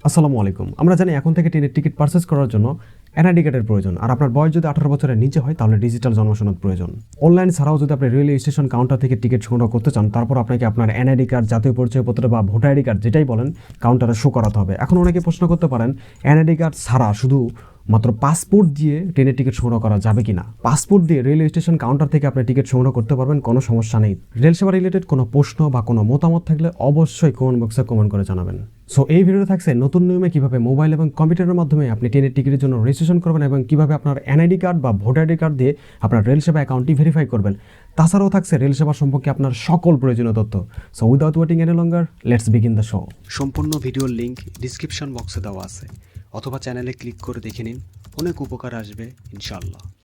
আসসালামু আলাইকুম। আমরা জানি এখন থেকে ট্রেনের টিকিট পারচেজ করার জন্য এনআইডি কার্ডের প্রয়োজন, আর আপনার বয়স যদি 18 বছরের নিচে হয় তাহলে ডিজিটাল জন্মসনদ প্রয়োজন। অনলাইন ছাড়াও যদি আপনি রেলওয়ে স্টেশন কাউন্টার থেকে টিকিট সংগ্রহ করতে চান, তারপর আপনাকে আপনার এনআইডি কার্ড, জাতীয় পরিচয়পত্র বা ভোটার আইডি কার্ড যেটাই বলেন কাউন্টারে শো করাতে হবে। এখন অনেকে প্রশ্ন করতে পারেন, এনআইডি কার্ড ছাড়া শুধু মাত্র পাসপোর্ট দিয়ে ট্রেনের টিকিট সংগ্রহ করা যাবে কিনা? পাসপোর্ট দিয়ে রেলওয়ে স্টেশন কাউন্টার থেকে আপনি টিকিট সংগ্রহ করতে পারবেন, কোনো সমস্যা নেই। রেল সেবা রিলেটেড কোনো প্রশ্ন বা কোনো মতামত থাকলে অবশ্যই কমেন্ট বক্সে কমেন্ট করে জানাবেন। সো এই ভিডিওতে থাকছে নতুন নিয়মে কিভাবে মোবাইল এবং কম্পিউটারের মাধ্যমে আপনি ট্রেনের টিকিটের জন্য রেজিস্ট্রেশন করবেন এবং কিভাবে আপনার এনআইডি কার্ড বা ভোটার আইডি কার্ড দিয়ে আপনার রেল সেবা অ্যাকাউন্টটি ভেরিফাই করবেন। তাছাড়াও থাকছে রেল সেবা সম্পর্কে আপনার সকল প্রয়োজনীয় তথ্য। So without waiting any longer, let's begin the show. সম্পূর্ণ ভিডিওর লিংক ডিসক্রিপশন বক্সে দেওয়া আছে, অথবা চ্যানেলে ক্লিক করে দেখে নিন, অনেক উপকার আসবে ইনশাআল্লাহ।